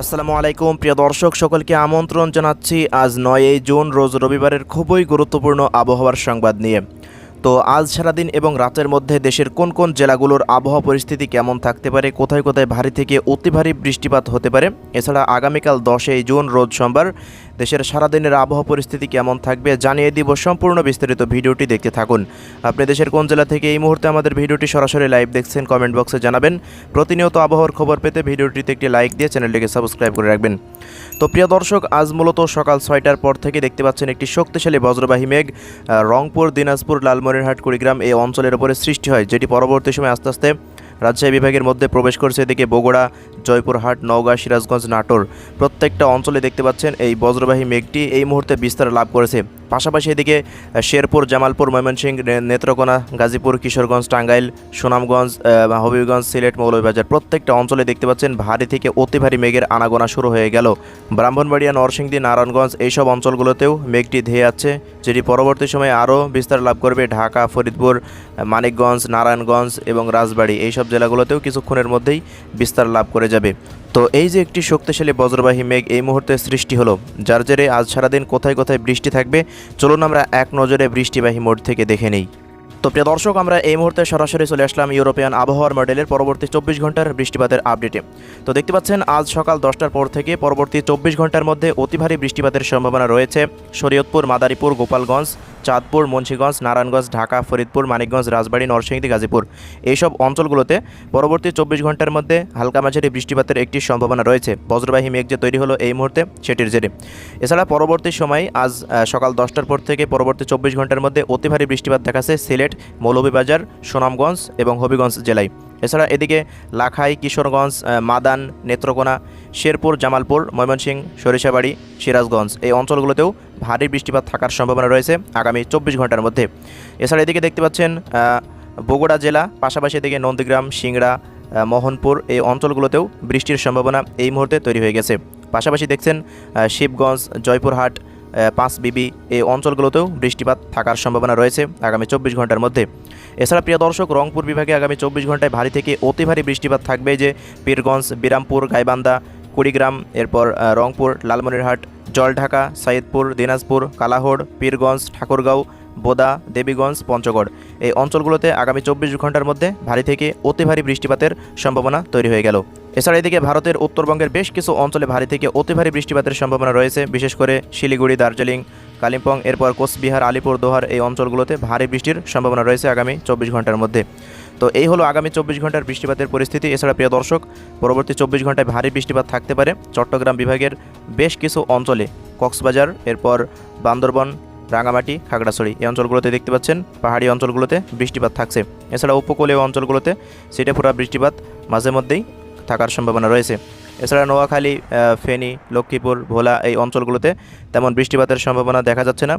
আসসালামু আলাইকুম প্রিয় দর্শক সকলকে আমন্ত্রণ জানাচ্ছি আজ ৯ জুন রোজ রবিবারের খুবই গুরুত্বপূর্ণ আবহাওয়ার সংবাদ নিয়ে। তো আজ সারাদিন এবং রাতের মধ্যে দেশের কোন কোন জেলাগুলোর আবহাওয়া পরিস্থিতি কেমন থাকতে পারে, কোথায় কোথায় ভারী থেকে অতি ভারী বৃষ্টিপাত হতে পারে, এছাড়া আগামীকাল ১০ জুন রোজ সোমবার দেশের সারাদিনের আবহাওয়া পরিস্থিতি কেমন থাকবে জানিয়ে দিব। সম্পূর্ণ বিস্তারিত ভিডিওটি দেখতে থাকুন। আপনি দেশের কোন জেলা থেকে এই মুহূর্তে আমাদের ভিডিওটি সরাসরি লাইভ দেখছেন কমেন্ট বক্সে জানাবেন। প্রতিনিয়ত আবহাওয়ার খবর পেতে ভিডিওটিতে একটি লাইক দিয়ে চ্যানেলটিকে সাবস্ক্রাইব করে রাখবেন। তো প্রিয় দর্শক, আজ মূলত সকাল ৬টার পর থেকে দেখতে পাচ্ছেন একটি শক্তিশালী বজ্রবাহী মেঘ রংপুর, দিনাজপুর, লালমনিরহাট, কুড়িগ্রাম এই অঞ্চলের উপরে সৃষ্টি হয়, যেটি পরবর্তী সময় আস্তে আস্তে রাজশাহী বিভাগের মধ্যে প্রবেশ করছে। এদিকে বগুড়া, জয়পুরহাট, নওগাঁ, সিরাজগঞ্জ, নাটোর প্রত্যেকটা অঞ্চলে দেখতে পাচ্ছেন এই বজ্রবাহী মেঘটি এই মুহূর্তে বিস্তার লাভ করেছে। পাশাপাশি এদিকে শেরপুর, জামালপুর, ময়মনসিংহ, নেত্রকোনা, গাজীপুর, কিশোরগঞ্জ, টাঙ্গাইল, সুনামগঞ্জ, হবিগঞ্জ, সিলেট, মৌলভীবাজার প্রত্যেকটা অঞ্চলে দেখতে পাচ্ছেন ভারী থেকে অতি ভারী মেঘের আনাগোনা শুরু হয়ে গেল। ব্রাহ্মণবাড়িয়া, নরসিংদী, নারায়ণগঞ্জ এইসব অঞ্চলগুলোতেও মেঘটি ধেয়ে যাচ্ছে, যেটি পরবর্তী সময়ে আরও বিস্তার লাভ করবে ঢাকা, ফরিদপুর, মানিকগঞ্জ, নারায়ণগঞ্জ এবং রাজবাড়ী এইসব জেলাগুলোতেও কিছুক্ষণের মধ্যেই বিস্তার লাভ করে যাবে। তো এই যে একটি শক্তিশালী বজ্রবাহী মেঘ এই মুহূর্তে সৃষ্টি হলো, যার জেরে আজ সারাদিন কোথায় কোথায় বৃষ্টি থাকবে চলুন আমরা এক নজরে বৃষ্টিবাহী মোড থেকে দেখে নেই। তো প্রিয় দর্শক, আমরা এই মুহূর্তে সরাসরি চলে আসলাম ইউরোপিয়ান আবহাওয়ার মডেলের পরবর্তী ২৪ ঘন্টার বৃষ্টিপাতের আপডেটে। তো দেখতে পাচ্ছেন আজ সকাল ১০টার পর থেকে পরবর্তী ২৪ ঘন্টার মধ্যে অতি ভারী বৃষ্টিপাতের সম্ভাবনা রয়েছে শরীয়তপুর, মাদারীপুর, গোপালগঞ্জ, চাঁদপুর, মুন্সিগঞ্জ, নারায়ণগঞ্জ, ঢাকা, ফরিদপুর, মানিকগঞ্জ, রাজবাড়ী, নরসিংদী, গাজীপুর এইসব অঞ্চলগুলোতে পরবর্তী ২৪ ঘন্টার মধ্যে হালকা মাঝারি বৃষ্টিপাতের একটি সম্ভাবনা রয়েছে বজ্রবাহী মেঘ যে তৈরি হলো এই মুহূর্তে সেটির জেরে। এছাড়া পরবর্তী সময় আজ সকাল ১০টার পর থেকে পরবর্তী ২৪ ঘন্টার মধ্যে অতি ভারী বৃষ্টিপাত দেখাচ্ছে সিলেট, মৌলভীবাজার, সুনামগঞ্জ এবং হবিগঞ্জ জেলায়। এছাড়া এদিকে লাখাই, কিশোরগঞ্জ, মাদান, নেত্রকোনা, শেরপুর, জামালপুর, ময়মনসিংহ, সরিষাবাড়ি, সিরাজগঞ্জ এই অঞ্চলগুলোতেও ভারী বৃষ্টিপাত থাকার সম্ভাবনা রয়েছে আগামী ২৪ ঘন্টার মধ্যে। এছাড়া এদিকে দেখতে পাচ্ছেন বগুড়া জেলা, পাশাপাশি এদিকে নন্দীগ্রাম, সিংড়া, মোহনপুর এই অঞ্চলগুলোতেও বৃষ্টির সম্ভাবনা এই মুহূর্তে তৈরি হয়ে গেছে। পাশাপাশি দেখছেন শিবগঞ্জ, জয়পুরহাট, পাঁচবিবি এই অঞ্চলগুলোতেও বৃষ্টিপাত থাকার সম্ভাবনা রয়েছে আগামী ২৪ ঘন্টার মধ্যে। এছাড়া প্রিয় দর্শক, রংপুর বিভাগে আগামী ২৪ ঘন্টায় ভারী থেকে অতি ভারী বৃষ্টিপাত থাকবে, যে পীরগঞ্জ, বিরামপুর, গাইবান্ধা, কুড়িগ্রাম, এরপর রংপুর, লালমনিরহাট, জলঢাকা, সাইদপুর, দিনাজপুর, কালাহোড়, পীরগঞ্জ, ঠাকুরগাঁও, বোদা, দেবীগঞ্জ, পঞ্চগড় এই অঞ্চলগুলোতে আগামী ২৪ ঘন্টার মধ্যে ভারী থেকে অতি ভারী বৃষ্টিপাতের সম্ভাবনা তৈরি হয়ে গেল। এছাড়া এদিকে ভারতের উত্তরবঙ্গের বেশ কিছু অঞ্চলে ভারী থেকে অতি ভারী বৃষ্টিপাতের সম্ভাবনা রয়েছে, বিশেষ করে শিলিগুড়ি, দার্জিলিং, কালিম্পং, এরপর কোচবিহার, আলিপুরদুয়ার এই অঞ্চলগুলোতে ভারী বৃষ্টির সম্ভাবনা রয়েছে আগামী ২৪ ঘন্টার মধ্যে। তো এই হলো আগামী ২৪ ঘন্টার বৃষ্টিপাতের পরিস্থিতি। এছাড়া প্রিয় দর্শক, পরবর্তী ২৪ ঘন্টায় ভারী বৃষ্টিপাত থাকতে পারে চট্টগ্রাম বিভাগের বেশ কিছু অঞ্চলে, কক্সবাজার, এরপর বান্দরবন, রাঙামাটি, খাগড়াছড়ি এই অঞ্চলগুলোতে দেখতে পাচ্ছেন পাহাড়ি অঞ্চলগুলোতে বৃষ্টিপাত থাকছে। এছাড়া উপকূলীয় অঞ্চলগুলোতে ছিটেফোঁটা বৃষ্টিপাত মাঝে মধ্যেই থাকার সম্ভাবনা রয়েছে। এছাড়া নোয়াখালী, ফেনী, লক্ষ্মীপুর, ভোলা এই অঞ্চলগুলোতে তেমন বৃষ্টিপাতের সম্ভাবনা দেখা যাচ্ছে না।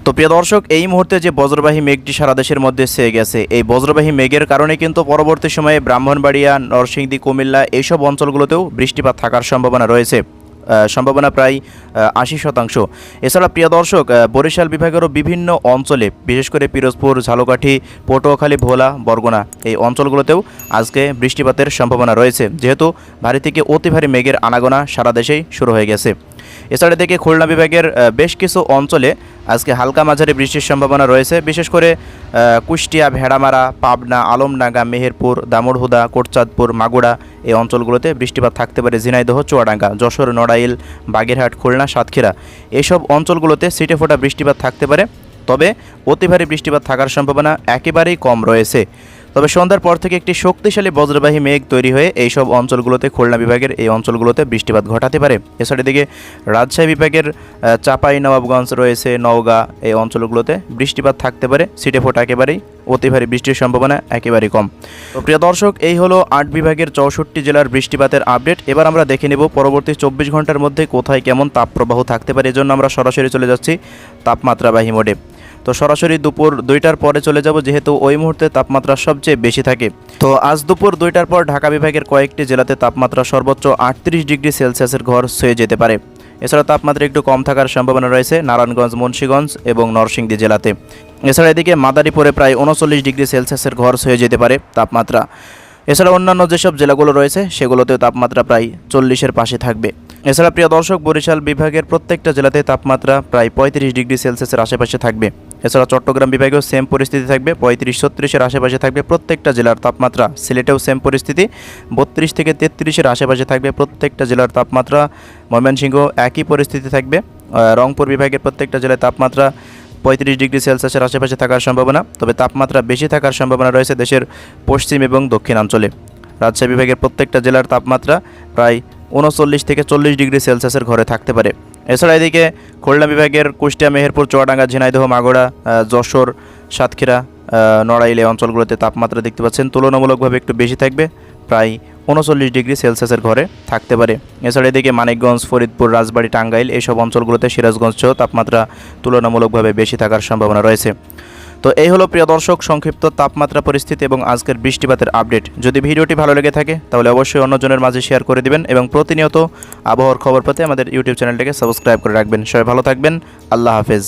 তো প্রিয় দর্শক, এই মুহূর্তে যে বজ্রবাহী মেঘটি সারা দেশের মধ্যে ছেয়ে গেছে, এই বজ্রবাহী মেঘের কারণে কিন্তু পরবর্তী সময়ে ব্রাহ্মণবাড়িয়া, নরসিংদী, কুমিল্লা এইসব অঞ্চলগুলোতেও বৃষ্টিপাত থাকার সম্ভাবনা রয়েছে, সম্ভাবনা প্রায় ৮০%। এছাড়া প্রিয় দর্শক, বরিশাল বিভাগেরও বিভিন্ন অঞ্চলে, বিশেষ করে পিরোজপুর, ঝালকাঠি, পটুয়াখালী, ভোলা, বরগুনা এই অঞ্চলগুলোতেও আজকে বৃষ্টিপাতের সম্ভাবনা রয়েছে, যেহেতু ভারী থেকে অতি ভারী মেঘের আনাগোনা সারা দেশেই শুরু হয়ে গেছে। এছাড়া দেখে খুলনা বিভাগের বেশ কিছু অঞ্চলে আজকে হালকা মাঝারি বৃষ্টির সম্ভাবনা রয়েছে, বিশেষ করে কুষ্টিয়া, ভেড়ামারা, পাবনা, আলমডাঙ্গা, মেহেরপুর, দামুড়হুদা, কোটচাঁদপুর, মাগুরা এই অঞ্চলগুলোতে বৃষ্টিপাত থাকতে পারে। ঝিনাইদহ, চুয়াডাঙ্গা, যশোর, নড়াইল, বাগেরহাট, খুলনা, সাতক্ষীরা এইসব অঞ্চলগুলোতে ছিটেফোঁটা বৃষ্টিপাত থাকতে পারে, তবে অতি ভারী বৃষ্টিপাত থাকার সম্ভাবনা একেবারেই কম রয়েছে। তবে সন্ধ্যার পর থেকে একটি শক্তিশালী বজ্রবাহী মেঘ তৈরি হয়ে এইসব অঞ্চলগুলোতে, খুলনা বিভাগের এই অঞ্চলগুলোতে বৃষ্টিপাত ঘটাতে পারে। এছাড়া এদিকে রাজশাহী বিভাগের চাঁপাইনবাবগঞ্জ রয়েছে, নওগাঁ এই অঞ্চলগুলোতে বৃষ্টিপাত থাকতে পারে, ছিটেফোঁটা একেবারেই অতি ভারী বৃষ্টির সম্ভাবনা একেবারেই কম। তো প্রিয় দর্শক, এই হলো ৮ বিভাগের ৬৪ জেলার বৃষ্টিপাতের আপডেট। এবার আমরা দেখে নেব পরবর্তী ২৪ ঘন্টার মধ্যে কোথায় কেমন তাপপ্রবাহ থাকতে পারে। এজন্য আমরা সরাসরি চলে যাচ্ছি তাপমাত্রাবাহী মোডে। তো সরাসরি দুপুর ২টার পরে চলে যাব, যেহেতু ওই মুহূর্তে তাপমাত্রা সবচেয়ে বেশি থাকে। তো আজ দুপুর ২টার পর ঢাকা বিভাগের কয়েকটি জেলাতে তাপমাত্রা সর্বোচ্চ ৩৮ ডিগ্রি সেলসিয়াসের ঘর ছুঁয়ে যেতে পারে। এছাড়া তাপমাত্রা একটু কম থাকার সম্ভাবনা রয়েছে নারায়ণগঞ্জ, মুন্সিগঞ্জ এবং নরসিংদী জেলাতে। এছাড়া এদিকে মাদারীপুরে প্রায় ৩৯ ডিগ্রি সেলসিয়াসের ঘর ছুঁয়ে যেতে পারে তাপমাত্রা। এছাড়া অন্যান্য যেসব জেলাগুলো রয়েছে সেগুলোতেও তাপমাত্রা প্রায় 40-এর পাশে থাকবে। এছাড়া প্রিয় দর্শক, বরিশাল বিভাগের প্রত্যেকটা জেলাতে তাপমাত্রা প্রায় 35 ডিগ্রি সেলসিয়াসের আশেপাশে থাকবে। এছাড়া চট্টগ্রাম বিভাগেও সেম পরিস্থিতি থাকবে, 35-36-এর আশেপাশে থাকবে প্রত্যেকটা জেলার তাপমাত্রা। সিলেটেও সেম পরিস্থিতি, 32 থেকে 33-এর আশেপাশে থাকবে প্রত্যেকটা জেলার তাপমাত্রা। ময়মনসিংহ একই পরিস্থিতি থাকবে। রংপুর বিভাগের প্রত্যেকটা জেলায় তাপমাত্রা 35 ডিগ্রি সেলসিয়াসের আশেপাশে থাকার সম্ভাবনা, তবে তাপমাত্রা বেশি থাকার সম্ভাবনা রয়েছে দেশের পশ্চিম এবং দক্ষিণাঞ্চলে। রাজশাহী বিভাগের প্রত্যেকটা জেলার তাপমাত্রা প্রায় 39 থেকে 40 ডিগ্রি সেলসিয়াসের ঘরে থাকতে পারে। এছাড়া এদিকে খুলনা বিভাগের কুষ্টিয়া, মেহেরপুর, চুয়াডাঙ্গা, ঝিনাইদহ, মাগুরা, যশোর, সাতক্ষীরা, নড়াইল এই অঞ্চলগুলোতে তাপমাত্রা দেখতে পাচ্ছেন তুলনামূলকভাবে একটু বেশি থাকবে, প্রায় 39 ডিগ্রি সেলসিয়াসের ঘরে থাকতে পারে। এছাড়া এদিকে মানিকগঞ্জ, ফরিদপুর, রাজবাড়ী, টাঙ্গাইল এইসব অঞ্চলগুলোতে, সিরাজগঞ্জ সহ তাপমাত্রা তুলনামূলকভাবে বেশি থাকার সম্ভাবনা রয়েছে। তো এই হলো প্রিয় দর্শক সংক্ষিপ্ত তাপমাত্রা পরিস্থিতি এবং আজকের বৃষ্টিপাতের আপডেট। যদি ভিডিওটি ভালো লেগে থাকে তাহলে অবশ্যই অন্যজনের মাঝে শেয়ার করে দিবেন এবং প্রতিনিয়ত আবহাওয়ার খবর পেতে আমাদের ইউটিউব চ্যানেলটিকে সাবস্ক্রাইব করে রাখবেন। সবাই ভালো থাকবেন। আল্লাহ হাফেজ।